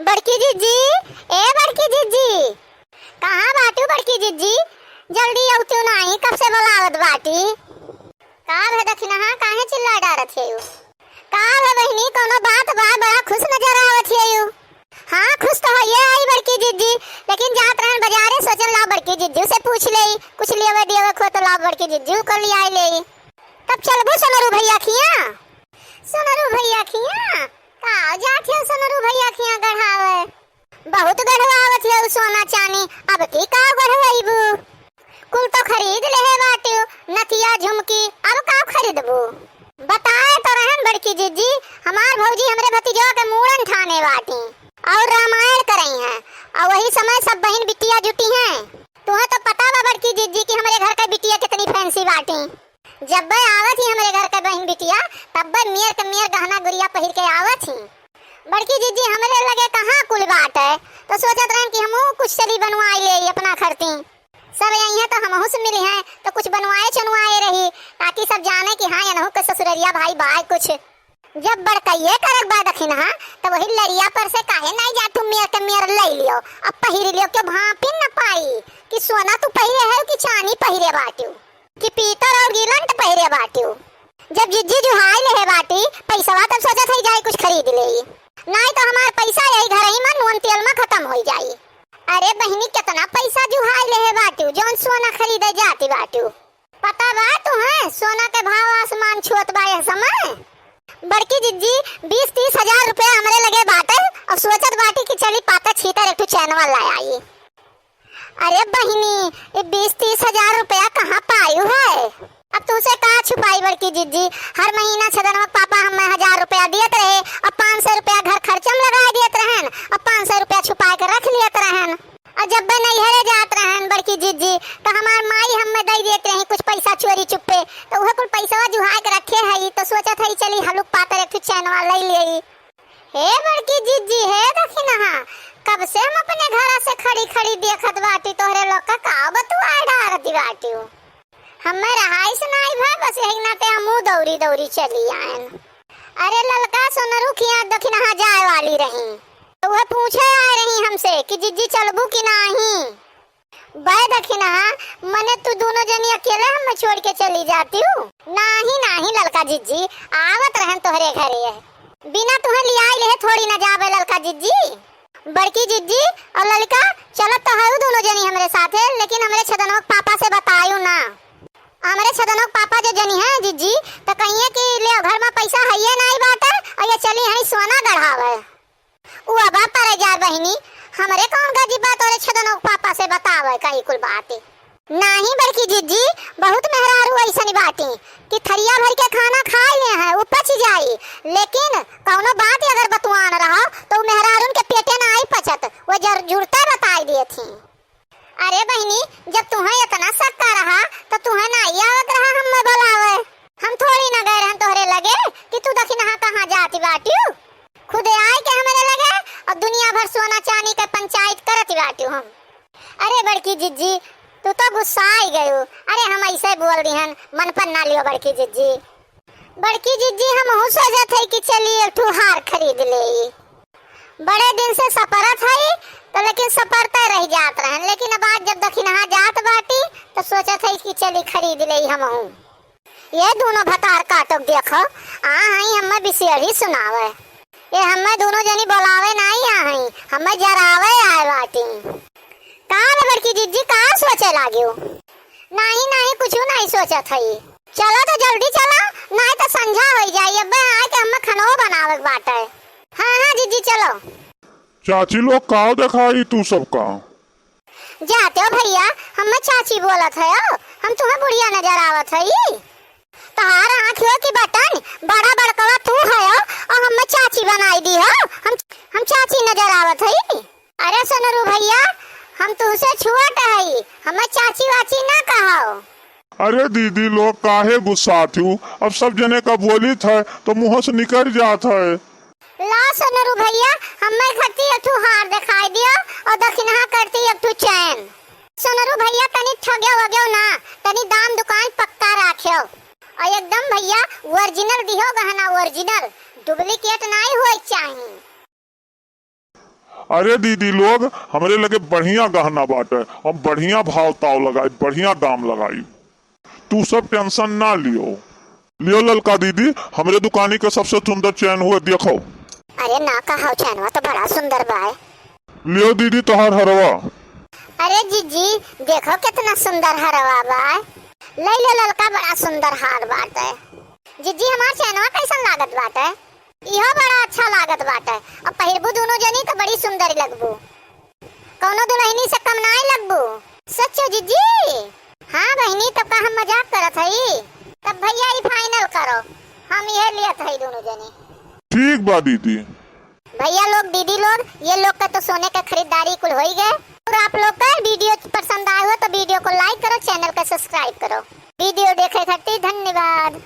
बड़की जीजी, ए बड़की जीजी, कहाँ बाटू बड़की जीजी? जल्दी आऊ क्यों नहीं? कब से बुलावत बाटी। का है दखिना काहे चिल्ला डारत है यू? का है बहनी, कोनो बात बा? बड़ा खुश नजर आवत है यू। हाँ खुश तो है ये आई बड़की जीजी, लेकिन जात रहन बाजारे, सोचन ला बड़की जीजी से पूछ ले, कुछ लियावे दियावे खो तो ला बड़की जीजी को ले आई ले। तब चलबो सोनरू भैया खिया? सोनरू भैया खिया का जात है? सोनरू भैया खिया गढ़ावे बहुत गढ़वावत है सोना चानी, अब की का गढ़वाइबू? कुल तो खरीद ले है बाटू, नथिया झुमकी, अब का खरीदबू? बताए तो रहन बड़की जीजी, हमार भौजी हमरे भतीजवा के मूड़न ठाने बाटी और रामायण करई है, और वही समय सब बहन बिटिया जुटी हैं। तुम्हें तो पता बा बड़की जीजी कि हमारे घर का बिटिया कितनी फैंसी बाटी। जब बे आवत ही हमारे घर के बहन बिटिया, तब बे मियर के मियर गहना गुड़िया पहिर के आवत ही। बड़की जीजी हमरे लगे कहाँ कुल बात है, तो सोचत रहन कि हमहू कुछ चली बनवाई ले अपना खरती। सब यही है तो हमहू से मिली हैं तो कुछ बनवाए चनवाए रही, ताकि सब जाने कि हाँ यनहू के ससुररिया भाई बाय कुछ। जब बड़कइये करक बा दखिन हा, तो वही लरिया पर से काहे नहीं जा तुम मियर के मियर ले लियो, अब पहिर लियो क्यों भापिन न पाई कि सोना तू पहिरे है कि चांदी पहिरे बाटू कि पीतल और गिलंट पहिरे बाटू। जब जिज्जी जुहाई ले है बाटी पैसा, तब सोचत है जाए कुछ खरीद ले, नहीं तो हमार पैसा यही घर ही में नून तेल में खत्म हो जाई। अरे बहनी कितना पैसा जुहाई ले है बाटू, जौन सोना खरीदे जाती बाटू। पता बा तुम्हें सोना के भाव आसमान छुअत बा यह समय। बड़की जिज्जी 20-30 हजार रुपया हमरे लगे बाटे, और सोचत बाटी कि चली पाता छीतर एक चैनवा ला आई। अरे बहनी ये 20-30 हजार रुपया कहाँ पायू है? अब तुझसे कहाँ छुपाई बड़की जिज्जी? हर महीना छदनवा पापा हमें 1000 रुपया दियत रहे, और 500 रुपया घर खर्चम लगा दियत रहन, और 500 रुपया छुपा कर रख लियत रहन। और जब बे नैहरे जात रहन बड़की जिज्जी, तो हमार माई हमें दे देत रही कुछ पैसा चोरी चुप्पे, तो वह कुल पैसा जुहा के रखे है, तो सोचत है चली हलुक पातर एक चैनवा ले ले। हे बड़की जिज्जी हे दखिना, कब से हम अपने घर से खड़ी खड़ी देखत बाटी, तोहरे लोग का बतुआ डारती बाटी। हमें रहाई सुनाई भा, बस यही नाते हमू दौड़ी दौड़ी चली आयन। अरे ललका सोनरू खिया दखिना जाए वाली रही, तो वह पूछे आ रही हमसे कि जिज्जी चलबू कि नहीं। बे दखिना मने तू दोनों जनी अकेले हमें छोड़ के चली जाती हूँ? नहीं नहीं ललका जिज्जी, आवत रहन तोहरे घरे, बिना तुम्हें लियाई ले थोड़ी न जावे ललका जिज्जी। बड़की जिज्जी और ललिका चलत तो है दोनों जनी हमरे साथ है, लेकिन हमरे छदनों पापा से बतायू ना। हमारे छदनों पापा जो जनी है जिज्जी, तो कहिए कि ले घर में पैसा है ये नहीं बाटे, और ये चली है सोना गढ़ावे। वो अब पर जा बहनी, हमारे कौन गजी बात और छदनों पापा से बतावे कहीं कुल बात नहीं। बड़की जिज्जी बहुत मेहरारू ऐसा बाटी कि थरिया भर के खाना खा ले है वो पच जाई, लेकिन कौनो बात अगर बतवान रहा तो मेहरारून के पेटे ना आई पचत, वो जर जुड़ते बताई दिए थी। अरे बहनी जब तुम्हें इतना सक्का रहा तो तुम्हें ना आवत रहा हमें बुलावे, हम थोड़ी ना गए रहन तोहरे लगे कि तू दखिना कहाँ जाती बाटी, खुद आए के हमारे लगे और दुनिया भर सोना चांदी के पंचायत करती बाटी हम। अरे बड़की जिज्जी तू तो गुस्सा आई गयू, अरे हम ऐसे बोल दी हन, मन पर ना लियो बड़की जिज्जी। बड़की जिज्जी हम हो सोचत है कि चलिए एक हार खरीद ले, बड़े दिन से सफरत है तो लेकिन सफरते रह जात रहन, लेकिन अब आज जब दखिना जात बाटी तो सोचत है कि चली खरीद ले हम। ये दोनों भतार काटक देखो आ हई हमें बिसेड़ी सुनावे, ये हमें दोनों जनी बुलावे नहीं आ हई, हमें जरावे आए बाटी। का बड़की जिज्जी का सोचे लागियो? नहीं नहीं कुछ नहीं सोचत है, चलो तो जल्दी चला, नहीं तो संझा हो जाई, अब आए के हमें खनो बनावे बाटे। हाँ हाँ जिज्जी चलो। चाची लोग का दिखाई तू सबका जाते हो भैया, हमें चाची बोलत है, हम तुम्हें बुढ़िया नजर आवत है। तहार आँखियों की बटन बड़ा बड़कवा तू है और हमें चाची बनाई दी हो, हम चाची नजर आवत है। अरे सोनरू भैया हम तुझसे छुआट है, हमें चाची वाची ना कहो। अरे दीदी लोग काहे गुस्सा थी, अब सब जने का बोली था तो मुँह से निकल जात है। ला सोनरू भैया हमें खती एक हार दिखाई दियो और दखिना करती एक चैन। सोनरू भैया तनी ठगे वगे ना, तनी दाम दुकान पक्का राखियो, और एकदम भैया ओरिजिनल दिहो गहना, ओरिजिनल डुप्लीकेट नहीं होए चाहिए। अरे दीदी लोग हमरे लगे बढ़िया गहना बाटे, हम बढ़िया भाव ताव लगाई, बढ़िया दाम लगाई। तू सब टेंशन ना लियो। लियो ललका दीदी, हमरे दुकानी के सबसे सुंदर चैन हुए देखो। अरे ना कहा चैनवा तो बड़ा सुंदर बा है। लियो दीदी तोहार हरवा। अरे जीजी देखो कितना सुंदर हरवा बा। ले लो ललका, बड़ा सुंदर हार बाटे। जीजी हमार चैनवा कैसन लागत बाटे? इहो बड़ा अच्छा लागत बाटे। अब पहिरबू दोनों जनी तो बड़ी सुंदर लगबू, कौनो दुल्हनी से कम ना लगबू। सच्चो जीजी? हाँ बहनी, तब का हम मजाक करत हई। तब भैया ही फाइनल करो, हम ये लियत हई दोनों जनी। ठीक बा दीदी। भैया लोग, दीदी लोग, ये लोग का तो सोने का खरीदारी कुल हो ही गए। और आप लोग का वीडियो पसंद आया हो तो वीडियो को लाइक करो, चैनल को सब्सक्राइब करो। वीडियो देखे खातिर धन्यवाद।